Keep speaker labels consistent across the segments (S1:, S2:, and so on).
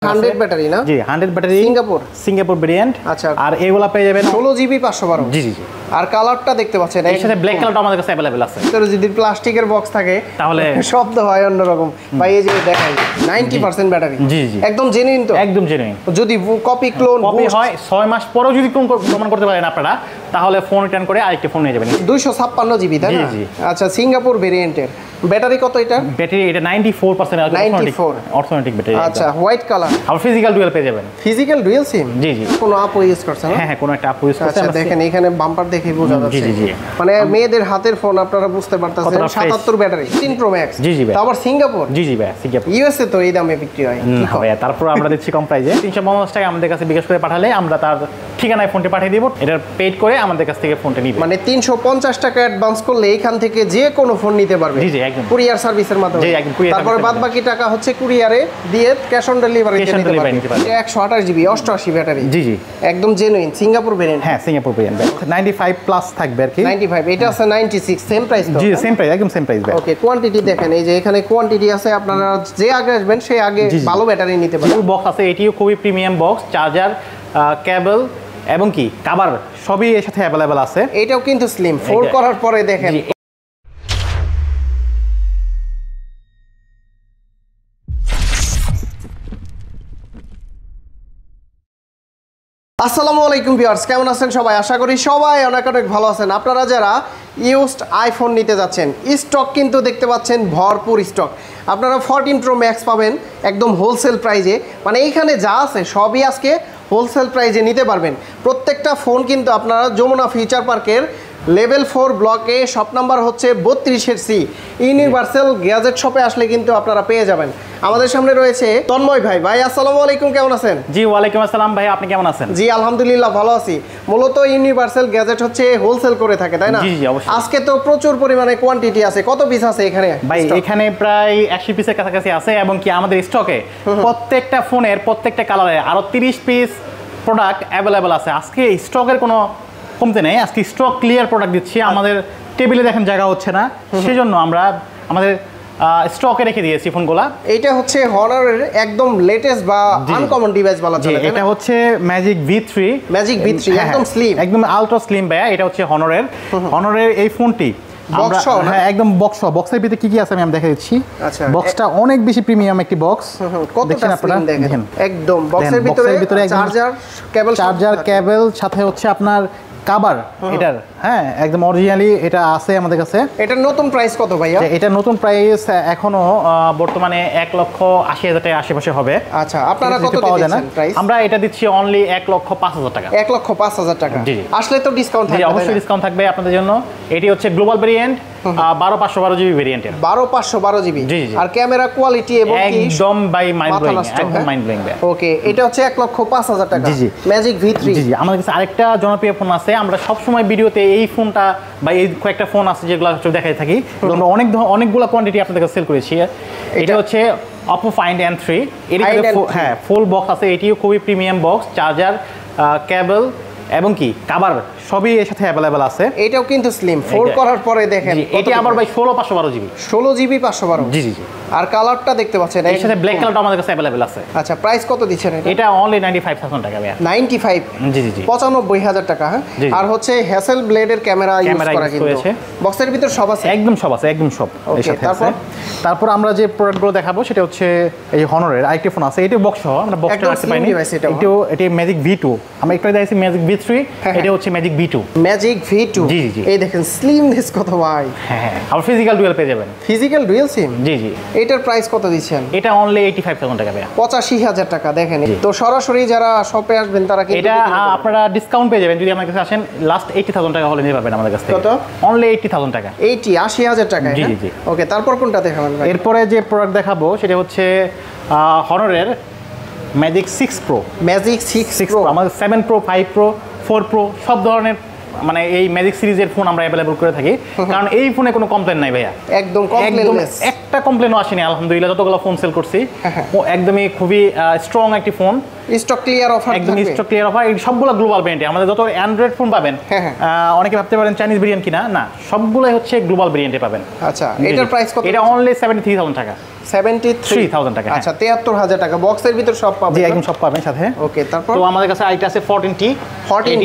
S1: 100 battery না?
S2: জি 100 battery Singapore variant.
S1: আচ্ছা,
S2: আর এগুলা পেয়ে যাবেন
S1: 16 জিবি 512।
S2: জি জি জি।
S1: আর কালারটা দেখতে পাচ্ছেন
S2: এর সাথে ব্ল্যাক কালারটা আমাদের কাছে अवेलेबल আছে।
S1: ভিতরে যদি প্লাস্টিকের বক্স থাকে
S2: তাহলে
S1: শব্দ হয় অন্যরকম। ভাই এই যে দেখাই 90% ব্যাটারি।
S2: জি জি
S1: একদম জেনুইন তো?
S2: একদম জেনুইন।
S1: যদি কপি ক্লোন
S2: কপি হয় 6 মাস পরেও যদি ক্লোন প্রমাণ করতে পারেন আপনারা, তাহলে ফোন রিটার্ন করে আরেকটা ফোন নিয়ে যাবেন।
S1: 256 জিবি তাই না?
S2: জি জি।
S1: আচ্ছা, সিঙ্গাপুর ভেরিয়েন্টের ব্যাটারি কত এটা?
S2: ব্যাটারি এটা 94% অর্থোনেটিক ব্যাটারি।
S1: আচ্ছা, হোয়াইট কালার।
S2: আর ফিজিক্যাল ডুয়াল পেয়ে যাবেন।
S1: Physical dual SIM?
S2: জি জি।
S1: কোন অ্যাপ ইউজ করছেন না?
S2: হ্যাঁ হ্যাঁ, কোন একটা অ্যাপ ইউজ করছেন।
S1: আচ্ছা, দেখেন এখানে বাম্পার দেখে বোঝা যাচ্ছে।
S2: জি জি জি।
S1: মানে মেয়েদের হাতের ফোন আপনারা বুঝতে পারতেছেন। 77 ব্যাটারি, 3 প্রো ম্যাক্স।
S2: জি জি ভাই।
S1: তারপর সিঙ্গাপুর?
S2: জি জি ভাই, সিঙ্গাপুর।
S1: ইউএসএ তো এই দামে বিক্রি হয়।
S2: ভাই তারপর আমরা দিচ্ছি কম প্রাইসে। 350 টাকা আমাদের কাছে বিকাশ করে পাঠালে আমরা তার ঠিকানায় ফোনটি পাঠিয়ে দিব। এটা পেড করে আমাদের কাছ থেকে ফোনটা নিবে।
S1: মানে 350 টাকা অ্যাডভান্স করলে এখান থেকে যে কোনো ফোন নিতে পারবে।
S2: জি জি, একদম।
S1: কুরিয়ার সার্ভিসের মাধ্যমে।
S2: জি, একদম কুরিয়ার।
S1: তারপর বাদবাকি টাকা হচ্ছে কুরিয়ারে দিয়ে ক্যাশ অন ডেলিভারি নিতে পারবে। 128 জিবি 88 ব্যাটারি।
S2: জি জি।
S1: একদম জেনুইন সিঙ্গাপুর ভেরিয়েন্ট।
S2: হ্যাঁ, সিঙ্গাপুর ভেরিয়েন্ট। 95 প্লাস থাকবে আর কি।
S1: 95, এটা আছে 96, সেম প্রাইস তো?
S2: জি, সেম প্রাইস, একদম সেম প্রাইস ভাই।
S1: ওকে, কোয়ান্টিটি দেখেন, এই যে এখানে কোয়ান্টিটি আছে, আপনারা যে আগে আসবেন সেই আগে ভালো ব্যাটারি নিতে পারবেন।
S2: ফুল বক্স আছে, এটিও খুবই প্রিমিয়াম বক্স, চার্জার, কেবল এবং কি কভার সবই এর সাথে अवेलेबल আছে।
S1: এটাও কিন্তু স্লিম, ফোল্ড করার পরে দেখেন। আসসালামু আলাইকুম ভিউয়ার্স, কেমন আছেন সবাই? আশা করি সবাই অনেক অনেক ভালো আছেন। আপনারা যারা ইউজড আইফোন নিতে যাচ্ছেন, স্টক কিন্তু দেখতে পাচ্ছেন ভরপুর স্টক। আপনারা 14 প্রো ম্যাক্স পাবেন একদম হোলসেল প্রাইজে। মানে এইখানে যা আছে সবই আজকে হোলসেল প্রাইজে নিতে পারবেন। প্রত্যেকটা ফোন কিন্তু আপনারা যমুনা ফিউচার পার্কের লেভেল 4 ব্লকে শপ নাম্বার হচ্ছে 32 সি ইউনিভার্সাল গ্যাজেট শপে আসলে কিন্তু আপনারা পেয়ে যাবেন। আমাদের সামনে রয়েছে তন্ময় ভাই। ভাই আসসালামু আলাইকুম, কেমন আছেন?
S2: জি ওয়ালাইকুম আসসালাম ভাই, আপনি কেমন আছেন?
S1: জি আলহামদুলিল্লাহ ভালো আছি। মূলত ইউনিভার্সাল গ্যাজেট হচ্ছে হোলসেল করে থাকে তাই না?
S2: জি জি অবশ্যই।
S1: আজকে তো প্রচুর পরিমাণে কোয়ান্টিটি আছে। কত পিস আছে এখানে?
S2: ভাই এখানে প্রায় 80 পিসের কাছাকাছি আছে এবং কি আমাদের স্টকে প্রত্যেকটা ফোনের প্রত্যেকটা কালারে আরো 30 পিস প্রোডাক্ট अवेलेबल আছে। আজকে স্টকের কোনো কমতে নেই, আজকে স্টক ক্লিয়ার প্রোডাক্ট দিচ্ছি। আমাদের টেবিলে দেখেন জায়গা হচ্ছে না, সেজন্য আমরা আমাদের স্টকে রেখে দিয়েছি ফোনগুলা।
S1: এইটা হচ্ছে হনারের একদম লেটেস্ট বা আনকমন ডিভাইস বলা চলে।
S2: এটা হচ্ছে ম্যাজিক V3।
S1: ম্যাজিক V3 একদম স্লিম,
S2: একদম আলট্রা স্লিম ভাইয়া। এটা হচ্ছে হনারের এই ফোনটি একদম বক্সের ভিতরে কি কি আছে আমি দেখে দিচ্ছি।
S1: আচ্ছা,
S2: বক্সটা অনেক বেশি প্রিমিয়াম একটি বক্স।
S1: দেখেন আপনারা, দেখেন একদম বক্সের ভিতরে চার্জার কেবল সাথে হচ্ছে আপনার কভার এটার। হ্যাঁ, একদম অরিজিনালি এটা আছে আমাদের কাছে। এটার নতুন প্রাইস কত ভাইয়া?
S2: এটা নতুন প্রাইস এখনো বর্তমানে 1,80,000 টাকার আশেপাশে হবে।
S1: আচ্ছা, আপনারা কত দিচ্ছেন প্রাইস?
S2: আমরা এটা দিচ্ছি অনলি 1,05,000 টাকা।
S1: 1,05,000 টাকা। আসলে তো ডিসকাউন্ট থাকবে?
S2: অবশ্যই ডিসকাউন্ট থাকবে আপনাদের জন্য। এটি হচ্ছে গ্লোবাল ভেরিয়েন্ট, 12512 জিবি ভেরিয়েন্টের।
S1: 12512 জিবি। আর ক্যামেরা কোয়ালিটি এবং কি
S2: একদম বাই মাইন্ড ব্লোয়িং, একদম মাইন্ড ব্লোয়িং।
S1: ওকে, এটা হচ্ছে 1,05,000 টাকা।
S2: জি জি,
S1: ম্যাজিক V3।
S2: জি জি। আমাদের কাছে আরেকটা জনপ্রিয় ফোন আছে, আমরা সব সময় ভিডিওতে এই ফোনটা বা এই কয়েকটা ফোন আছে যেগুলো দেখাই থাকি। আমরা অনেকগুলো কোয়ান্টিটি আপনাদের কাছে সেল করেছি। এটা হচ্ছে Oppo Find N3। এর হ্যাঁ ফুল বক্স আছে, এটিও খুবই প্রিমিয়াম বক্স, চার্জার, কেবল এবং কি কভার সবই এর সাথে अवेलेबल আছে।
S1: এটাও কিন্তু স্লিম, ফোল্ড করার পরে দেখেন
S2: এটি আবার ভাই 16512 জিবি।
S1: 16 জিবি 512।
S2: জি জি জি।
S1: আর কালারটা দেখতে পাচ্ছেন
S2: এর সাথে ব্ল্যাক কালারটা আমাদের কাছে अवेलेबल আছে।
S1: আচ্ছা, প্রাইস কত দিচ্ছেন এটা?
S2: এটা অনলি 95,000 টাকা ভাই।
S1: 95?
S2: জি জি জি,
S1: 95,000 টাকা। হ্যাঁ, আর হচ্ছে হ্যাসেল ব্লেডের ক্যামেরা ইউজ করা কিন্তু বক্সের ভিতর সব আছে,
S2: একদম সব আছে, একদম সব এর সাথে আছে। তারপর আমরা যে প্রোডাক্টগুলো দেখাবো সেটা হচ্ছে এই হনরের আরেকটি ফোন আছে। এটা বক্স সহ, আমরা বক্সটা রাখতে পাইনি। এটা ম্যাজিক V2। আমরা একটু দেখাইছি ম্যাজিক V3, এটা হচ্ছে ম্যাজিক V2।
S1: Magic V2।
S2: জি জি জি।
S1: এই দেখেন স্লিমনেস কত ভাই।
S2: হ্যাঁ, আর ফিজিক্যাল ডুয়াল পেয়ে যাবেন।
S1: Physical dual SIM?
S2: জি জি।
S1: এটার প্রাইস কত দিচ্ছেন?
S2: এটা অনলি 85,000 টাকা ভাই।
S1: 85,000 টাকা। দেখেন, তো সরাসরি যারা শপে আসবেন তারা কিন্তু
S2: এটা আপনারা ডিসকাউন্ট পেয়ে যাবেন যদি আমাদের কাছে আসেন। লাস্ট 80,000 টাকা হলে নিতে পারবেন আমাদের কাছ থেকে।
S1: কত?
S2: অনলি 80,000 টাকা।
S1: 80,000 টাকা।
S2: জি জি জি।
S1: ওকে, তারপর কোনটা দেখাবেন ভাই?
S2: এরপরে যে প্রোডাক্ট দেখাবো সেটা হচ্ছে হনরের ম্যাজিক 6 প্রো।
S1: Magic 6 pro.
S2: আমাদের 7 প্রো, 5 প্রো, 4 প্রো সব ধরনের মানে এই ম্যাজিক সিরিজের ফোন আমরা अवेलेबल করে থাকি। কারণ এই ফোনে কোনো কমপ্লেন নাই ভাইয়া,
S1: একদম কমপ্লেনলেস।
S2: একটা কমপ্লেনও আসেনি আলহামদুলিল্লাহ। যতগুলো ফোন সেল করছি একদমই খুবই স্ট্রং একটি ফোন।
S1: স্টক ক্লিয়ার অফার,
S2: একদম স্টক ক্লিয়ার অফার। এই সবগুলো গ্লোবাল ভেরিয়েন্টে। আমাদের যত অ্যান্ড্রয়েড ফোন পাবেন, অনেকে ভাবতে পারেন চাইনিজ ভেরিয়েন্ট কিনা, না, সবগুলোই হচ্ছে গ্লোবাল ভেরিয়েন্টে পাবেন।
S1: আচ্ছা, এটার প্রাইস কত?
S2: এটা অনলি 73,000 টাকা। 73,000 টাকা।
S1: আচ্ছা 73,000 টাকা বক্সের ভিতর সব পাবেন।
S2: জি একদম সব পাবেন সাথে।
S1: ওকে তারপর
S2: তো আমাদের কাছে আইটা আছে 14T
S1: 14T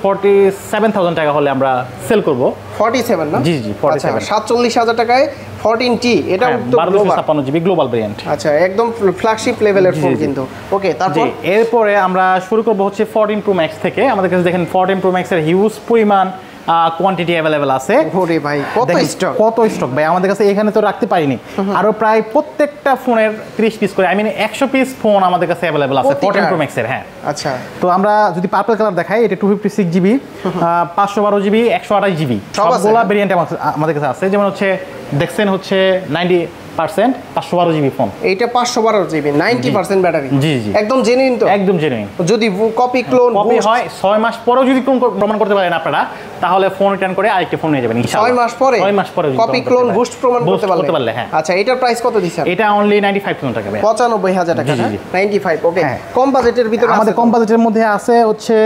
S2: 47,000 টাকা হলে আমরা সেল করব।
S1: 47 না?
S2: জি জি 47।
S1: আচ্ছা 47,000 টাকায় 14T এটা তো
S2: 1256 জিবি গ্লোবাল ভেরিয়েন্ট।
S1: আচ্ছা একদম ফ্ল্যাগশিপ লেভেলের ফোন কিন্তু। ওকে তারপর
S2: এরপরে আমরা শুরু করব হচ্ছে 14 Pro Max থেকে। আমাদের কাছে দেখেন 14 Pro Max এর হিউজ পরিমাণ কোয়ান্টিটি অ্যাভেলেবেল আছে।
S1: ওরে ভাই কত স্টক
S2: ভাই আমাদের কাছে এখানে তো রাখতে পারিনি। আরো প্রায় প্রত্যেকটা ফোনের 30 পিস করে 100 পিস ফোন আমাদের কাছে অ্যাভেলেবেল আছে 14 Pro Max এর। হ্যাঁ আচ্ছা তো আমরা যদি পার্পল কালার দেখাই এটা 256 জিবি 512 জিবি 128 জিবি সবগুলা ভেরিয়েন্ট আমাদের কাছে আছে। যেমন হচ্ছে দেখছেন হচ্ছে 90% 512 জিবি ফোন।
S1: এইটা 512 জিবি 90% ব্যাটারি।
S2: জি জি
S1: একদম জেনুইন তো?
S2: একদম জেনুইন।
S1: যদি কপি ক্লোন
S2: হয় 6 মাস পরেও যদি প্রমাণ করতে পারেন আপনারা তাহলে ফোন রিটার্ন করে আরেকটা ফোন নিয়ে যাবেন ইনশাআল্লাহ।
S1: 6 মাস পরে কপি ক্লোন বুস্ট প্রমাণ করতে পারলে।
S2: হ্যাঁ
S1: আচ্ছা এটার প্রাইস কত দিছেন?
S2: এটা অনলি 95,000 টাকা ভাই।
S1: 95,000 টাকা। 95 ওকে। কম বাজেটের ভিতরে
S2: আমাদের কম বাজেটের মধ্যে আছে হচ্ছে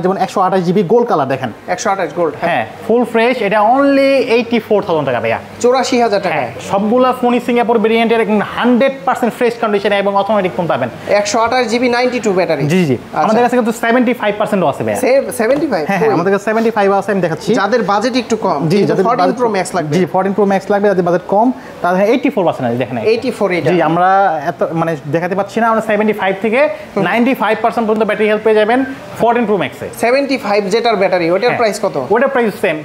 S2: যেমন 128 জিবি গোল্ড কালার দেখেন
S1: 128 গোল্ড।
S2: হ্যাঁ ফুল ফ্রেশ এটা অনলি 84,000 টাকা ভাইয়া।
S1: 84,000 টাকা।
S2: সবগুলা ফোনই সিঙ্গাপুর ভেরিয়েন্টের 100% ফ্রেশ কন্ডিশনে এবং অটোমেটিক ফোন পাবেন।
S1: 128 জিবি 92 ব্যাটারি।
S2: জি জি আমাদের কাছে কিন্তু 75% আছে ভাইয়া।
S1: 75?
S2: হ্যাঁ আমাদের কাছে 75 আছে আমি দেখাচ্ছি।
S1: যাদের বাজেট একটু কম
S2: জি যাদের
S1: 14 Pro Max লাগবে।
S2: জি 14 Pro Max লাগবে যাদের বাজেট কম তাদের 84% আছে দেখেন
S1: 84 এটা।
S2: জি আমরা এত মানে দেখাতে পাচ্ছি না আমরা 75 থেকে 95% পর্যন্ত ব্যাটারি হেলথ পেয়ে যাবেন 14 Pro Max এ।
S1: 75 যেটার ব্যাটারি ওটার প্রাইস কত?
S2: ওটার প্রাইস সেম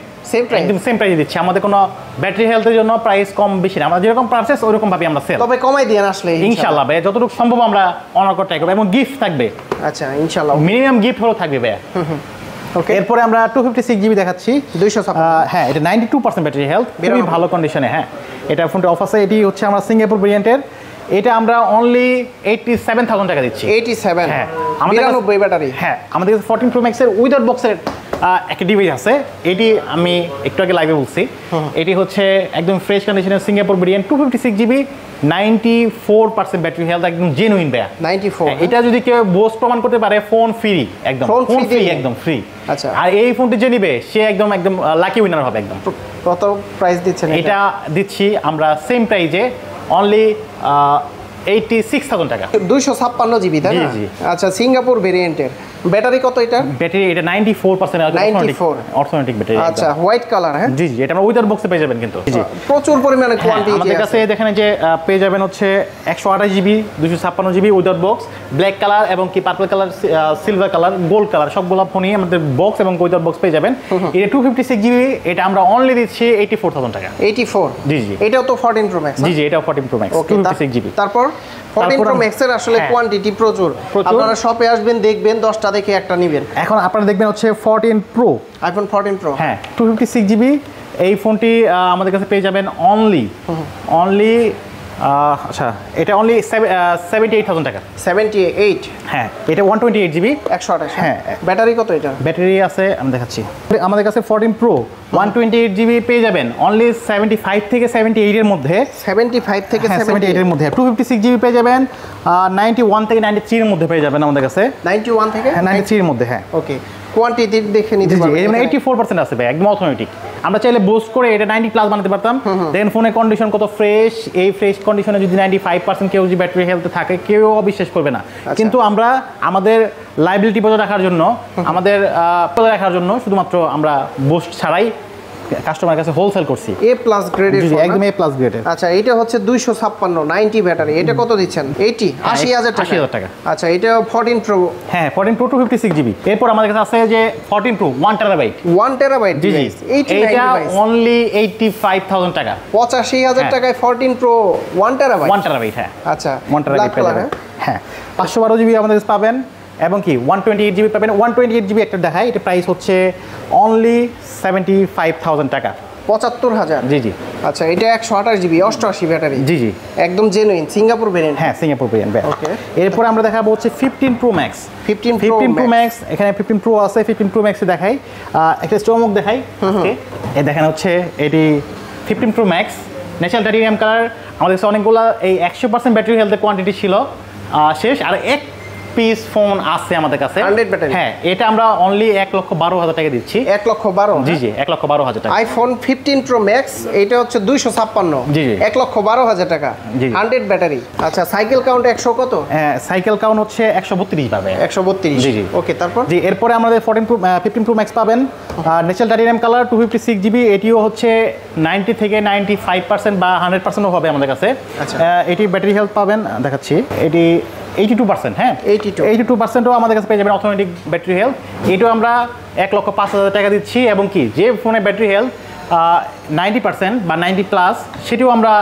S2: প্রাইস একদম সেম প্রাইস দিচ্ছি। আমাদের কোনো ব্যাটারি হেলথের জন্য প্রাইস কম বেশি না। আমরা যেরকম পারচেজ ওইরকম ভাবে আমরা সেল।
S1: তবে কমাই দিয়ে আসলে
S2: ইনশাআল্লাহ ভাই যতটুকু সম্ভব আমরা অনার করতে করব এবং গিফট থাকবে।
S1: আচ্ছা ইনশাআল্লাহ
S2: মিনিমাম গিফট হলো থাকবে ভাই। ওকে এরপরে আমরা 256 জিবি দেখাচ্ছি
S1: 256।
S2: হ্যাঁ এটা 92% ব্যাটারি হেলথ খুবই ভালো কন্ডিশনে। হ্যাঁ এটা ফোনটা অফ আছে। এটি হচ্ছে আমরা সিঙ্গাপুর ভেরিয়েন্টের। এটা আমরা অনলি 87,000 টাকা দিচ্ছি।
S1: 87
S2: হ্যাঁ
S1: 92 ব্যাটারি।
S2: হ্যাঁ আমাদের কাছে 14 Pro Max এর উইদাউট বক্সের একটা ডিভাইস আছে। এটি আমি একটু আগে লাইভে বলছি। এটি হচ্ছে একদম ফ্রেশ কন্ডিশনের Singapore variant 256 GB 94% battery health একদম জেনুইন ভাইয়া।
S1: 94
S2: এটা যদি কেউ বোস্ট প্রমাণ করতে পারে ফোন ফ্রি একদম ফোন ফ্রি একদম ফ্রি।
S1: আচ্ছা
S2: আর এই ফোনটি যে নিবে সে একদম লাকি উইনার হবে একদম।
S1: কত প্রাইস দিচ্ছেন?
S2: এটা দিচ্ছি আমরা সেম প্রাইজে অনলি 86,000 টাকা।
S1: 256 জিবি তাই না? আচ্ছা সিঙ্গাপুর ভেরিয়েন্টের ব্যাটারি কত এটা?
S2: ব্যাটারি এটা 94% অটোমেটিক ব্যাটারি।
S1: আচ্ছা হোয়াইট কালার। হ্যাঁ
S2: জি জি এটা আমরা উইদাউট বক্সে পেয়ে যাবেন কিন্তু। জি
S1: প্রচুর পরিমাণে কোয়ান্টিটি
S2: আমাদের কাছে দেখেন যে পেয়ে যাবেন হচ্ছে 128 GB 256 GB without box black colour এবং কি purple colour silver colour gold colour সবগুলো ফোনই আমাদের বক্স এবং উইদাউট বক্স পেয়ে যাবেন। এটা 256 জিবি এটা আমরা অনলি দিচ্ছি 84,000 টাকা।
S1: 84
S2: জি জি
S1: এটাও তো 14 Pro Max।
S2: জি জি এটাও 14 Pro Max 256 জিবি।
S1: তারপর 14 Pro Max এর আসলে কোয়ান্টিটি প্রচুর। আপনারা শপে আসবেন দেখবেন 10টা দেখে একটা নেবেন।
S2: এখন আপনারা দেখবেন হচ্ছে 14 Pro
S1: iPhone 14 Pro।
S2: হ্যাঁ 256 জিবি এই ফোনটি আমাদের কাছে পেয়ে যাবেন অনলি আচ্ছা এটা অনলি 78,000 টাকা।
S1: 78
S2: হ্যাঁ এটা 128 জিবি
S1: 128।
S2: হ্যাঁ
S1: ব্যাটারি কত এটা?
S2: ব্যাটারি আছে আমি দেখাচ্ছি। আমাদের কাছে 14 Pro 128 জিবি পেয়ে যাবেন অনলি 75 থেকে 78 এর মধ্যে।
S1: 75 থেকে
S2: 78 এর মধ্যে 256 জিবি পেয়ে যাবেন 91 থেকে 93 এর মধ্যে পেয়ে যাবেন আমাদের কাছে।
S1: 91 থেকে
S2: 93 এর মধ্যে। হ্যাঁ
S1: ওকে কোয়ান্টিটি দেখে নিতে পারবেন।
S2: এই মানে 84% আছে ভাই একদম অটোমেটিক। আমরা চাইলে বুস্ট করে এটা 90 প্লাস বানাতে পারতাম। দেন ফোনের কন্ডিশন কত ফ্রেশ এই ফ্রেশ কন্ডিশনে যদি 95% কেউ যদি ব্যাটারি হেলথে থাকে কেউ অবিশ্বাস করবে না। কিন্তু আমরা আমাদের লাইবিলিটি বজায় রাখার জন্য শুধুমাত্র আমরা বুস্ট ছাড়াই কাস্টমার কাছে হোলসেল করছি।
S1: A+ গ্রেডের ফোন
S2: একদম A+ গ্রেডের।
S1: আচ্ছা এটা হচ্ছে 256 90 ব্যাটারি। এটা কত দিচ্ছেন? 80,000 টাকা।
S2: 80,000 টাকা।
S1: আচ্ছা এটা 14 Pro।
S2: হ্যাঁ 14 Pro 256 জিবি। এরপর আমাদের কাছে আছে যে 14 Pro 1 টেরাবাইট।
S1: 1 টেরাবাইট
S2: জি জি এটা অনলি 85,000 টাকা।
S1: 85,000 টাকায় 14 Pro 1 টেরাবাইট।
S2: 1 টেরাবাইট হ্যাঁ।
S1: আচ্ছা
S2: 1 টেরাবাইট হ্যাঁ 512 জিবি আমাদের কাছে পাবেন এবং কি 128 জিবি পাবেন। 128 জিবি একটা দেখাই এটা প্রাইস হচ্ছে অনলি 75,000 টাকা।
S1: 75,000।
S2: জি জি
S1: আচ্ছা এটা 128 জিবি 88 ব্যাটারি।
S2: জি জি
S1: একদম জেনুইন সিঙ্গাপুর ভেরিয়েন্ট।
S2: হ্যাঁ সিঙ্গাপুর ভেরিয়েন্ট। ওকে এরপর আমরা দেখাবো হচ্ছে 15 Pro Max।
S1: 15
S2: Pro Max এখানে 15 Pro আছে 15 Pro Max এ দেখাই একটা চমক দেখাই। ওকে এই দেখেন হচ্ছে এটি 15 Pro Max natural titanium colour. আমাদের কাছে অনেকগুলো এই 100% ব্যাটারি হেলথের কোয়ান্টিটি ছিল শেষ আর পিস ফোন আছে আমাদের কাছে
S1: 100 ব্যাটারি।
S2: হ্যাঁ, এটা আমরা অনলি 1,12,000 টাকা দিচ্ছি।
S1: 1,12,000
S2: জি জি, 1,12,000 টাকা।
S1: আইফোন 15 প্রো ম্যাক্স এটা হচ্ছে 256
S2: জি, জি।
S1: 1,12,000 টাকা
S2: জি।
S1: 100 ব্যাটারি। আচ্ছা সাইকেল কাউন্ট 100 কত?
S2: হ্যাঁ, সাইকেল কাউন্ট হচ্ছে 132 পাবে।
S1: 132।
S2: জি, জি।
S1: ওকে, তারপর
S2: জি, এরপরে আমাদের 15 প্রো ম্যাক্স পাবেন, ন্যাচারাল টাইটানিয়াম কালার 256GB। এটিও হচ্ছে 90 থেকে 95% বা 100%ও হবে আমাদের কাছে।
S1: আচ্ছা।
S2: এটি ব্যাটারি হেলথ পাবেন, দেখাচ্ছি, এটি 82%। হ্যাঁ, 82%ও আমাদের কাছে পেয়ে যাবেন অটোমেটিক ব্যাটারি হেলথ। এটাও আমরা 1,05,000 টাকা দিচ্ছি, এবং কি যে ফোনের ব্যাটারি হেলথ 90% বা 90+, সেটিও আমরা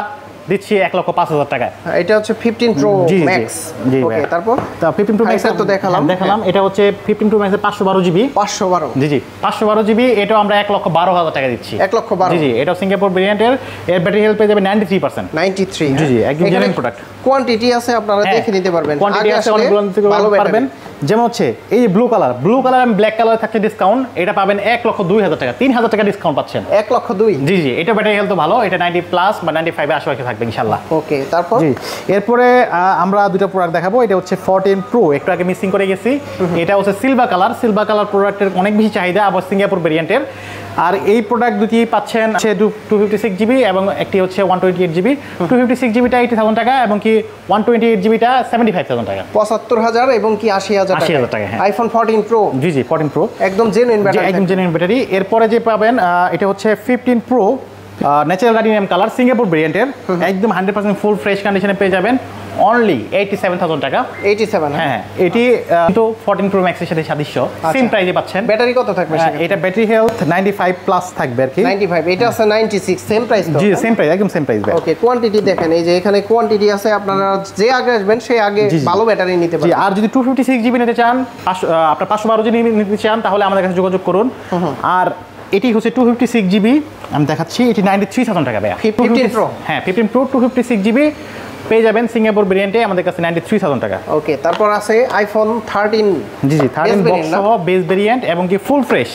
S2: দিচ্ছি 1,05,000 টাকায়।
S1: এটা হচ্ছে 15 প্রো ম্যাক্স। ওকে, তারপর
S2: 15 প্রো ম্যাক্স
S1: তো দেখালাম।
S2: এটা হচ্ছে 15 প্রো ম্যাক্সের 512GB।
S1: 512।
S2: জি জি, 512GB। এটাও আমরা 1,12,000 টাকা দিচ্ছি।
S1: 1,12,000।
S2: জি জি, এটা সিঙ্গাপুর ভেরিয়েন্টের। এর ব্যাটারি হেলথ পেয়ে যাবে 93%।
S1: 93।
S2: জি জি, একদম জেনুইন প্রোডাক্ট।
S1: কোয়ান্টিটি আছে, আপনারা দেখে নিতে পারবেন।
S2: কোয়ান্টিটি আছে, অনেকগুলো
S1: ভালো
S2: পারবেন। যেমন হচ্ছে এই ব্লু কালার এবং ব্ল্যাক কালার থাকছে ডিসকাউন্ট, এটা পাবেন 1,02,000 টাকা, 3,000 টাকা ডিসকাউন্ট পাচ্ছেন।
S1: 1,02,000।
S2: জি জি, এটা ব্যাটারি হেলথ ভালো, এটা 90+ বা 95 এর আশেপাশে থাকবে ইনশাআল্লাহ।
S1: ওকে, তারপর
S2: জি, এরপরে আমরা দুটো প্রোডাক্ট দেখাবো। এটা হচ্ছে 14 প্রো, একটু আগে মিসিং করে গেছি। এটা হচ্ছে সিলভার কালার প্রোডাক্টের অনেক বেশি চাহিদা, আবার সিঙ্গাপুর ভেরিয়েন্টের। আর এই প্রোডাক্ট দুটি পাচ্ছেন 256GB এবং একটি হচ্ছে 128GB। 256GBটা 80,000 টাকা, এবং কি 128GBটা 75,000 টাকা।
S1: 75,000 এবং কি 80,000 টাকা।
S2: 80,000 টাকা, হ্যাঁ।
S1: IPhone 14 pro.
S2: জি জি, 14 প্রো
S1: একদম জেনুইন ব্যাটারি।
S2: একদম জেনুইন ব্যাটারি। এরপরে যে পাবেন এটা হচ্ছে 15 pro natural titanium colour Singapore ভেরিয়েন্টের, একদম 100% ফুল ফ্রেশ কন্ডিশনে পেয়ে যাবেন অনলি 87,000 টাকা।
S1: 87।
S2: হ্যাঁ, এটি কিন্তু 14 প্রো ম্যাক্সের সাথে সাদৃশ্য, সেম প্রাইসে পাচ্ছেন।
S1: ব্যাটারি কত থাকবে?
S2: এটা ব্যাটারি হেলথ 95+ থাকবে আর কি।
S1: 95, এটা আছে 96, সেম প্রাইস তো?
S2: জি, সেম প্রাইস, একদম সেম প্রাইস।
S1: ওকে, কোয়ান্টিটি দেখেন, এই যে এখানে কোয়ান্টিটি আছে, আপনারা যে আগে আসবেন সে আগে ভালো ব্যাটারি নিতে
S2: জি,
S1: পারবেন।
S2: আর যদি 256GB নিতে চান, আপনার 512GB নিতে চান, তাহলে আমাদের কাছে যোগাযোগ করুন। আর এটি হচ্ছে 256GB, আমি দেখাচ্ছি, এটি 93,000 টাকা ভাইয়া।
S1: 15 প্রো।
S2: হ্যাঁ, 15 প্রো 256GB পেয়ে যাবেন সিঙ্গাপুর ভেরিয়েন্টে আমাদের কাছে 93,000 টাকা।
S1: ওকে, তারপর আছে আইফোন 13।
S2: জি জি, 13 বক্স সহ বেস ভেরিয়েন্ট, এবং কি ফুল ফ্রেশ।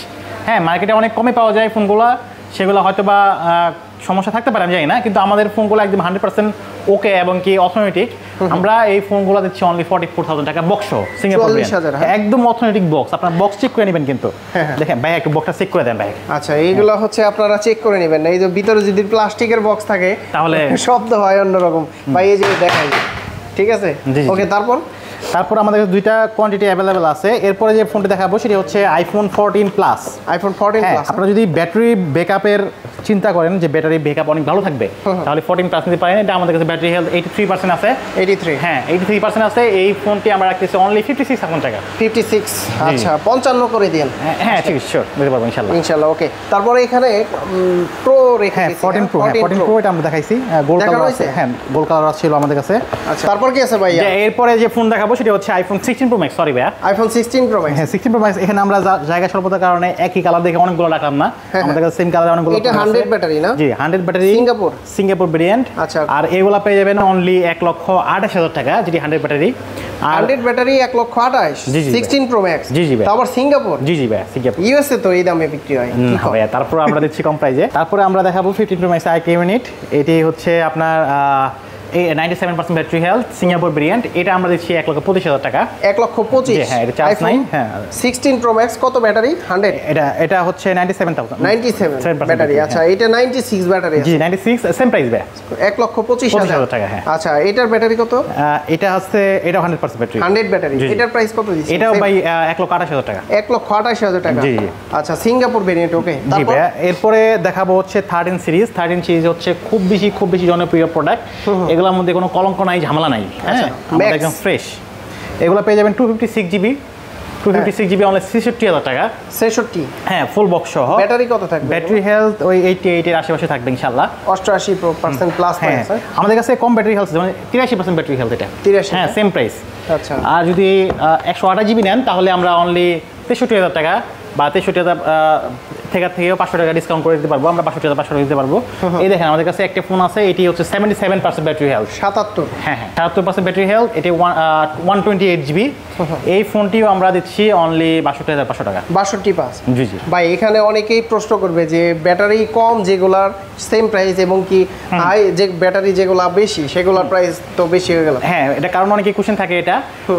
S2: হ্যাঁ, মার্কেটে অনেক কমে পাওয়া যায় ফোনগুলো, সেগুলো হয়তো বা সমস্যা থাকতে পারে, আমি জানি না, কিন্তু আমাদের ফোনগুলো একদম 100% ওকে, এবং কি অথেন্টিক। আমরা এই ফোনগুলো দিচ্ছি অনলি 44,000 টাকা বক্স সিঙ্গাপুর,
S1: 40,000।
S2: একদম অথেন্টিক বক্স। আপনার বক্স চেক করে নেবেন কিন্তু। দেখেন ভাই, একটু বক্সটা চেক করে দেন ভাই।
S1: আচ্ছা, এইগুলো হচ্ছে আপনারা চেক করে নেবেন, এই যে ভিতরে যদি প্লাস্টিকের বক্স থাকে
S2: তাহলে
S1: শব্দ হয় অন্যরকম। ভাই এই যে দেখাই, ঠিক আছে। ওকে, তারপর
S2: আমাদের দুইটা কোয়ান্টিটি অ্যাভেলেবেল আছে। এরপরে যে ফোনটি দেখাবো সেটি হচ্ছে আইফোন 14+।
S1: আইফোন 14+।
S2: আপনারা যদি ব্যাটারি ব্যাকআপের চিন্তা করেন যে ব্যাটারি ব্যাকআপ অনেক ভালো থাকবে, তাহলে 14+ নিতে পারেন। এটা আমাদের কাছে ব্যাটারি হেলথ 83% আছে।
S1: 83?
S2: হ্যাঁ, 83% আছে। এই ফোনটি আমরা রাখতেছি অনলি 56,000 টাকা।
S1: 56? আচ্ছা, 55 করে দিন।
S2: হ্যাঁ, ঠিক আছে, শিওর দিতে পারবো ইনশাআল্লাহ।
S1: ইনশাআল্লাহ। ওকে, তারপরে এখানে প্রো রেখে
S2: হ্যাঁ, 14 প্রো এটা আমরা দেখাইছি, গোল্ড কালার আছে। হ্যাঁ, গোল্ড কালার ছিল আমাদের কাছে।
S1: আচ্ছা, তারপর কি আছে ভাইয়া?
S2: এরপরে যে ফোন দেখাবো সেটা হচ্ছে আইফোন 16 প্রো ম্যাক্স। সরি ভাইয়া,
S1: আইফোন 16 প্রো ম্যাক্স।
S2: হ্যাঁ, 16 প্রো ম্যাক্স। এখানে আমরা জায়গা স্বল্পতার কারণে একই কালার দেখে অনেকগুলো রাখলাম না, আমাদের কাছে সেম কালার অনেকগুলো।
S1: এটা 100 ব্যাটারি না?
S2: জি, 100 ব্যাটারি, সিঙ্গাপুর ভেরিয়েন্ট।
S1: আচ্ছা,
S2: আর এগুলা পেয়ে যাবেন অনলি 1,28,000 টাকা, যেটি 100 ব্যাটারি।
S1: 100 ব্যাটারি 1,28,000। 16 pro max.
S2: জি জি ভাই,
S1: তারপর সিঙ্গাপুর।
S2: জি জি ভাই, সিঙ্গাপুর।
S1: ইউএসএ তো এই দামে বিক্রি হয়
S2: ভাই। তারপর আমরা দিচ্ছি কম প্রাইসে। তারপরে আমরা দেখাবো 15 প্রো ম্যাক্স আইকিউ ইউনিট। এটি হচ্ছে আপনার 97% ব্যাটারি হেলথ, সিঙ্গাপুর ভেরিয়েন্ট। এটা আমরা দিচ্ছি 1,25,000 টাকা।
S1: 1,25,000?
S2: হ্যাঁ, এটা চার্জ নাই। হ্যাঁ,
S1: 16 প্রো ম্যাক্স কত ব্যাটারি? 100?
S2: এটা হচ্ছে 97,000।
S1: 97 ব্যাটারি। আচ্ছা, এটা 96 ব্যাটারি আছে।
S2: জি, 96 সেম প্রাইস ভাই,
S1: 1,25,000
S2: টাকা। হ্যাঁ।
S1: আচ্ছা, এটার ব্যাটারি কত?
S2: এটা হচ্ছে, এটা 100% ব্যাটারি।
S1: 100 ব্যাটারি। এটার প্রাইস কত দিচ্ছেন?
S2: এটাও ভাই 1,28,000 টাকা।
S1: 1,28,000 টাকা।
S2: জি।
S1: আচ্ছা, সিঙ্গাপুর ভেরিয়েন্ট। ওকে,
S2: জি ভাই। এরপরে দেখাবো হচ্ছে 13 সিরিজ। 13 সিরিজ হচ্ছে খুব বেশি জনপ্রিয় প্রোডাক্ট। এগুলোর মধ্যে কোনো কলঙ্ক নাই, ঝামেলা নাই। হ্যাঁ, একদম ফ্রেশ। এগুলো পেয়ে যাবেন 256GB। 256GB অনলি 66,000 টাকা।
S1: 66?
S2: হ্যাঁ, ফুল বক্স সহ।
S1: ব্যাটারি কত থাকবে?
S2: ব্যাটারি হেলথ ওই 88 এর আশেপাশে থাকবে ইনশাআল্লাহ।
S1: 88% প্লাস
S2: হ্যাঁ, আমাদের কাছে কম ব্যাটারি হেলথ, মানে 83% ব্যাটারি হেলথ এটা।
S1: 83?
S2: হ্যাঁ, সেম প্রাইস।
S1: আচ্ছা,
S2: আর যদি 128GB নেন, তাহলে আমরা অনলি 63,000 টাকা বা 63,000 থেকেও 500 টাকা ডিসকাউন্ট করে দিতে পারবো। আমরা 62,500 দিতে পারবো। এই দেখেন, আমাদের কাছে একটা ফোন আছে, এটি হচ্ছে 77% ব্যাটারি হেলথ।
S1: 77?
S2: হ্যাঁ, 77% ব্যাটারি হেলথ। এটি 128GB। এই ফোনটিও আমরা দিচ্ছি অনলি 62,500 টাকা।
S1: 62,500?
S2: জি জি
S1: ভাই, এখানে অনেকেই প্রশ্ন করবে যে ব্যাটারি কম যেগুলার সেম প্রাইস এবং কি হাই যে ব্যাটারি যেগুলো বেশি সেগুলোর প্রাইস তো বেশি হয়ে গেল।
S2: হ্যাঁ, এটা কারণ অনেকে কোশ্চেন থাকে এটা।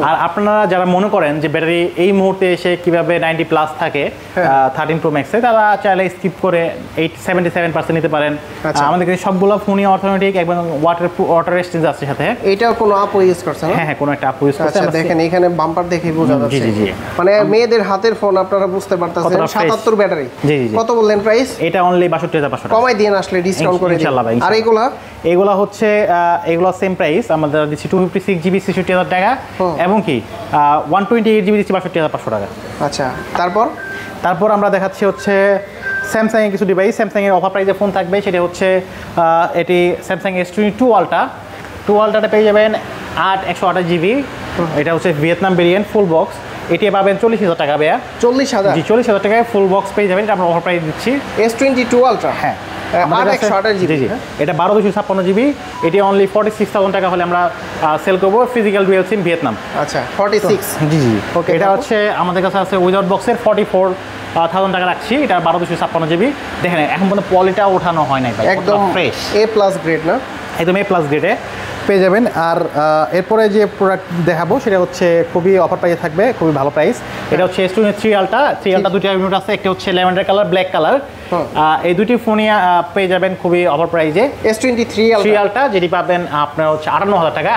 S2: আর আপনারা যারা মনে করেন যে ব্যাটারি এই মুহূর্তে এসে কিভাবে 90 প্লাস থাকে 13 Pro Max এ, তারা চাইলে স্কিপ করে 77% নিতে পারেন। আমাদের কাছে সবগুলো ফোনই অটোমেটিক এবং ওয়াটার রেজিস্ট্যান্স আছে সাথে।
S1: এটাও কোনো আপু ইউজ করছে না?
S2: হ্যাঁ, কোনো একটা আপু ইউজ করছে।
S1: আচ্ছা, দেখেন এখানে বাম্পার দেখে বোঝা যাচ্ছে।
S2: জি জি।
S1: মানে মেয়েদের হাতের ফোন আপনারা বুঝতে পারতেছেন। 77 ব্যাটারি।
S2: জি জি।
S1: কত বললেন প্রাইস?
S2: এটা অনলি 62,500 টাকা।
S1: কমাই দিয়ে আসলে ডিসকাউন্ট করে দিন।
S2: ইনশাআল্লাহ ভাই।
S1: আর
S2: এগুলা হচ্ছে এগুলো সেম প্রাইস আমাদের দিচ্ছি 256GB 66,000 টাকা এবং কি 128GB দিচ্ছি 62,500 টাকা।
S1: আচ্ছা, তারপর
S2: আমরা দেখাচ্ছি হচ্ছে স্যামসাং এর কিছু ডিভাইস। স্যামসাং এর অফার প্রাইসে ফোন থাকবে, সেটা হচ্ছে এটি স্যামসাং S22 আলট্রা। 2 আলট্রাটা পেয়ে যাবেন 128GB। এটা হচ্ছে ভিয়েতনাম ভেরিয়েন্ট ফুল বক্স। এটি পাবেন 40,000 টাকা ভাইয়া।
S1: 40,000?
S2: জি, 40,000 টাকায় ফুল বক্স পেয়ে যাবেন। এটা আমরা অফার প্রাইস দিচ্ছি।
S1: S22 আলট্রা,
S2: হ্যাঁ,
S1: 128GB।
S2: জি জি। এটা 1256GB। এটি অনলি 46,000 টাকা হলে আমরা সেল করবো, ফিজিক্যাল ডুয়াল সিম ভিয়েতনাম।
S1: আচ্ছা, 46।
S2: জি জি।
S1: ওকে,
S2: এটা হচ্ছে আমাদের কাছে আছে উইদাউট বক্সের 44,000 টাকা রাখছি। এটা 1256GB। দেখেন এখন পর্যন্ত পলিটা ওঠানো হয় নাই ভাই,
S1: একদম
S2: ফ্রেশ
S1: A+ গ্রেড না?
S2: একদম A+ গ্রেডে পেয়ে যাবেন। আর এরপরে যে প্রোডাক্ট দেখাবো সেটা হচ্ছে খুবই অফার প্রাইসে থাকবে, খুবই ভালো প্রাইস। এটা হচ্ছে S23 আলট্রা। 3 আলট্রা দুটি ইউনিট আছে, একটা হচ্ছে ল্যাভেন্ডার কালার, ব্ল্যাক কালার। এই দুটি ফোনই পেয়ে যাবেন খুবই অফার প্রাইসে।
S1: S23
S2: আলট্রা যেটি পাবেন আপনার হচ্ছে 58,000 টাকা।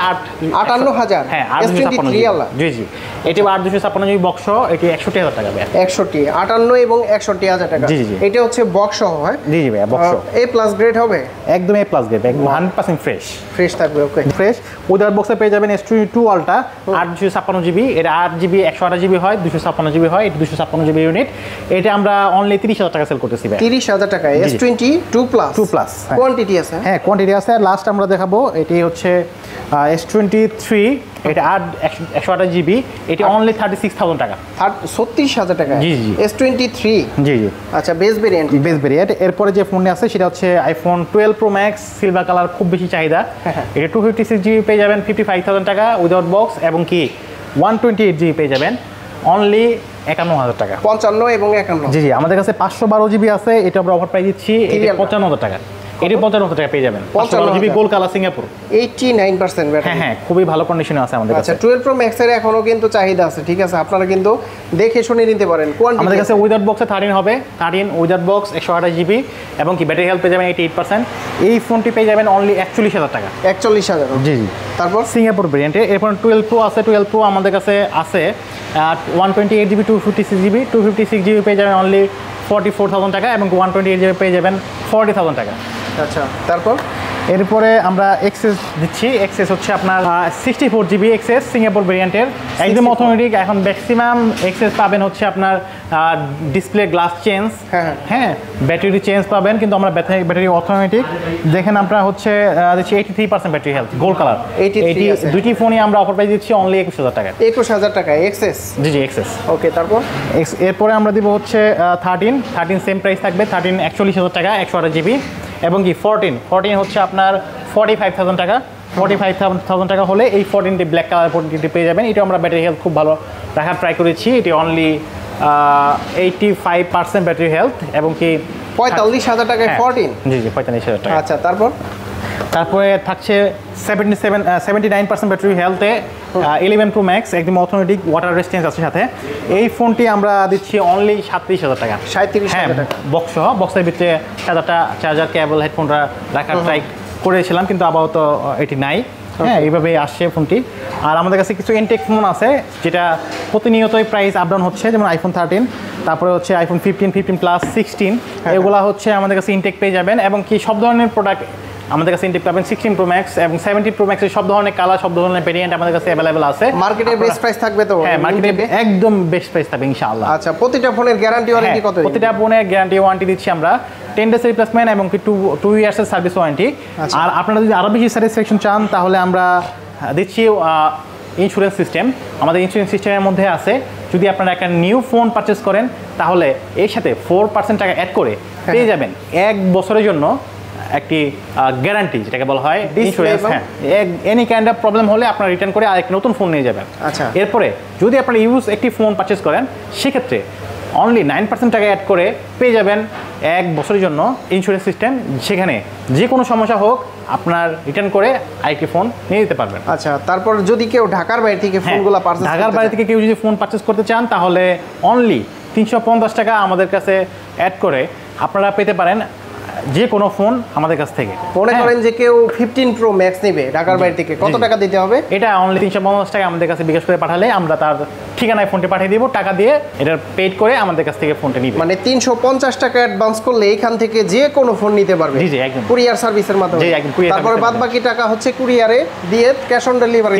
S1: 58,000?
S2: হ্যাঁ,
S1: S23 আলট্রা।
S2: জি জি। এটি 856GB বক্স, এটি 61,000 টাকা ভাই।
S1: 61, 58 এবং 61,000 টাকা।
S2: জি জি।
S1: এটা হচ্ছে বক্স সহ, হয়?
S2: জি জি ভাই, বক্স
S1: A+ গ্রেড হবে?
S2: একদম A+ গ্রেড, একদম 100%
S1: ফ্রেশ থাকবে। ওকে,
S2: ফ্রেশ। উইদাউট বক্সে পেয়ে যাবেন S22 আলট্রা 856GB। এটা 8GB 128GB হয়, 256GB হয়। এটা 256GB ইউনিট। এটা আমরা অনলি 30,000 টাকা সেল করতেছি ভাই।
S1: 30,000 টাকা। S22 প্লাস কোয়ান্টিটি আছে?
S2: হ্যাঁ, কোয়ান্টিটি আছে। লাস্ট আমরা দেখাবো এটি হচ্ছে S23। এটা 128GB। এটি অনলি 36,000 টাকা।
S1: 36,000 টাকা?
S2: জি জি।
S1: S23?
S2: জি জি।
S1: আচ্ছা, বেস ভেরিয়েন্ট।
S2: এরপরে যে ফোনটি আছে সেটা হচ্ছে iPhone 12 Pro Max silver colour, খুব বেশি চাহিদা। এটা 256GB পেয়ে যাবেন 55,000 টাকা উইদাউট বক্স এবং কি 128GB পেয়ে যাবেন অনলি 51,000 টাকা।
S1: 55 এবং 51?
S2: জি জি। আমাদের কাছে 512GB আছে, এটা আমরা অফার প্রাইস দিচ্ছি 55,000 টাকা। এটি 55,000 টাকা পেয়ে যাবেন। 512GB gold colour Singapore,
S1: 89% battery.
S2: হ্যাঁ, খুবই ভালো কন্ডিশনে আছে আমাদের কাছে।
S1: আচ্ছা, 12 Pro Max এর এখনো কিন্তু চাহিদা আছে, ঠিক আছে? আপনারা কিন্তু দেখে শুনে নিতে পারেন।
S2: আমাদের কাছে উইদাউট বক্সে 13 হবে, 13 উইদাউট বক্স 128GB এবং কি ব্যাটারি হেলথ পেয়ে যাবেন 88%। এই ফোনটি পেয়ে যাবেন অনলি 41,000 টাকা।
S1: 41,000?
S2: জি জি।
S1: তারপর
S2: সিঙ্গাপুর ভেরিয়েন্টে এরপর 12 Pro আছে। 12 Pro আমাদের কাছে আছে 128GB 256GB। 256GB পেয়ে যাবেন অনলি 44,000 টাকা এবং 128GB পেয়ে যাবেন 40,000 টাকা।
S1: আচ্ছা, তারপর
S2: এরপরে আমরা এক্সেস দিচ্ছি। এক্সেস হচ্ছে আপনার 64GB এক্সেস সিঙ্গাপুর ভেরিয়েন্টের, একদম অটোমেটিক। এখন ম্যাক্সিমাম এক্সেস পাবেন হচ্ছে আপনার ডিসপ্লে গ্লাস চেঞ্জ, হ্যাঁ, ব্যাটারি চেঞ্জ পাবেন, কিন্তু আমরা ব্যাটারি অটোমেটিক। দেখেন আপনার হচ্ছে দিচ্ছি 83% ব্যাটারি হেলথ, গোল্ড কালার। দুইটি ফোনই আমরা অফার প্রাইস দিচ্ছি অনলি 21,000 টাকা।
S1: 21,000 টাকা এক্সেস?
S2: জি জি, এক্সেস।
S1: ওকে, তারপর
S2: এরপরে আমরা দিব হচ্ছে 13 সেম প্রাইস থাকবে। 13 41,000 টাকা 128GB এবং কি 14 হচ্ছে আপনার 45,000 টাকা। 45,000 টাকা হলে এই 14টি ব্ল্যাক কালার 14টি পেয়ে যাবেন। এটা আমরা ব্যাটারি হেলথ খুব ভালো রাখার ট্রাই করেছি। এটি অনলি 85% ব্যাটারি হেলথ এবং কি
S1: 45,000 টাকায় 14?
S2: জি জি, 45,000 টাকা।
S1: আচ্ছা,
S2: তারপরে থাকছে 79% ব্যাটারি হেলথে 11 Pro Max, একদম অটোমেটিক ওয়াটার রেজিস্ট্যান্স আছে সাথে। এই ফোনটি আমরা দিচ্ছি অনলি 37,000 টাকা।
S1: 37,000 টাকা
S2: বক্স সহ। বক্সের ভিতরে 7টা চার্জার, কেবল, হেডফোনটা রাখার ট্রাই করেছিলাম, কিন্তু আপাতত এটি নাই। হ্যাঁ, এইভাবে আসছে ফোনটি। আর আমাদের কাছে কিছু ইনটেক ফোন আছে যেটা প্রতিনিয়তই প্রাইস আপ ডাউন হচ্ছে, যেমন iPhone 13, তারপরে হচ্ছে iPhone 15, 15 Plus, 16। এগুলা হচ্ছে আমাদের কাছে ইনটেক পেয়ে যাবেন এবং কি সব ধরনের প্রোডাক্ট আমাদের কাছে ইনটেক পাবেন। 16 Pro Max এবং 17 Pro Max এর সব ধরনের কালার, সব ধরনের ভেরিয়েন্ট আমাদের কাছে অ্যাভেলেবল আছে।
S1: মার্কেটে বেস্ট প্রাইস থাকবে তো?
S2: হ্যাঁ, মার্কেটে একদম বেস্ট প্রাইস থাকবে ইনশাআল্লাহ।
S1: আচ্ছা, প্রতিটা ফোনের গ্যারান্টি ওয়ারেন্টি কত?
S2: প্রতিটা ফোনের গ্যারান্টি ওয়ারেন্টি দিচ্ছি আমরা 10 ডেজ রিপ্লেসমেন্ট এবং কি 2 ইয়ার্সের সার্ভিস ওয়ারেন্টি। আর আপনারা যদি আরও বেশি স্যাটিসফ্যাকশন চান তাহলে আমরা দিচ্ছি ইন্স্যুরেন্স সিস্টেম। আমাদের ইন্স্যুরেন্স সিস্টেমের মধ্যে আছে, যদি আপনারা একটা নিউ ফোন পারচেস করেন তাহলে এর সাথে 4% টাকা অ্যাড করে পেয়ে যাবেন 1 বছরের জন্য একটি গ্যারান্টি, যেটাকে বলা হয় ইন্স্যুরেন্স। হ্যাঁ, এনি কাইন্ড অফ প্রবলেম হলে আপনারা রিটার্ন করে আরেকটা নতুন ফোন নিয়ে যাবেন।
S1: আচ্ছা,
S2: এরপরে যদি আপনারা একটি ফোন পারচেস করেন সেক্ষেত্রে অনলি 9% টাকা অ্যাড করে পেয়ে যাবেন 1 বছরের জন্য ইন্স্যুরেন্স সিস্টেম, সেখানে যে কোনো সমস্যা হোক আপনার রিটার্ন করে আরেকটি ফোন নিয়ে দিতে পারবেন।
S1: আচ্ছা, তারপর যদি কেউ ঢাকার বাইরে থেকে ফোনগুলো পারচেজ
S2: ঢাকার বাইরে থেকে কেউ যদি ফোন পারচেজ করতে চান তাহলে অনলি 350 টাকা আমাদের কাছে অ্যাড করে আপনারা পেতে পারেন যে কোনো ফোন আমাদের কাছ থেকে।
S1: মনে করেন যে কেউ 15 প্রো ম্যাক্স নেবে ঢাকার বাইরে থেকে, কত টাকা দিতে হবে?
S2: এটা অনলি 350 টাকা আমাদের কাছে বিকাশ করে পাঠালে আমরা তার ঠিকানায় ফোনটি পাঠিয়ে দিব, টাকা দিয়ে এটা পেড করে আমাদের কাছ থেকে ফোনটা নিবে।
S1: মানে 350 টাকা অ্যাডভান্স করলে এখান থেকে যে কোনো ফোন নিতে পারবে।
S2: জি জি, একদম
S1: কুরিয়ার সার্ভিসের মাধ্যমে।
S2: জি, একদম কুরিয়ার
S1: তারপরে বাদ বাকি টাকা হচ্ছে কুরিয়ারে দিয়ে ক্যাশ অন ডেলিভারি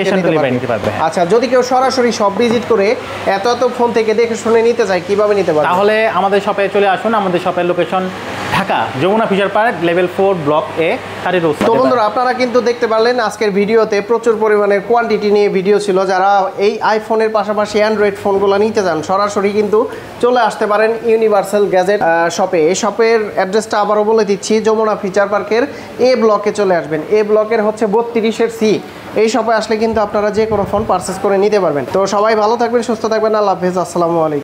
S2: নিতে পারবে।
S1: আচ্ছা, যদি কেউ সরাসরি শপ ভিজিট করে এত ফোন থেকে দেখে শুনে নিতে চায়, কিভাবে নিতে পারবে?
S2: তাহলে আমাদের শপে চলে আসুন। আমাদের শপের location Dhaka Jamuna future park, level 4, block A, 30 road.
S1: তো বন্ধুরা, আপনারা কিন্তু দেখতে পারলেন আজকের ভিডিওতে প্রচুর পরিমাণে কোয়ান্টিটি নিয়ে ভিডিও ছিল। যারা এই আইফোনের পাশাপাশি অ্যান্ড্রয়েড ফোনগুলো নিতে চান সরাসরি কিন্তু চলে আসতে পারেন ইউনিভার্সাল গ্যাজেট শপে। এই শপের অ্যাড্রেসটা আবারও বলে দিচ্ছি, যমুনা ফিচার পার্কের এ ব্লকে চলে আসবেন। এ ব্লকের হচ্ছে 32-এর সি। এই শপে আসলে কিন্তু আপনারা যে কোনো ফোন পারচেস করে নিতে পারবেন। তো সবাই ভালো থাকবেন, সুস্থ থাকবেন, আল্লাহ হাফেজ, আসসালামু আলাইকুম।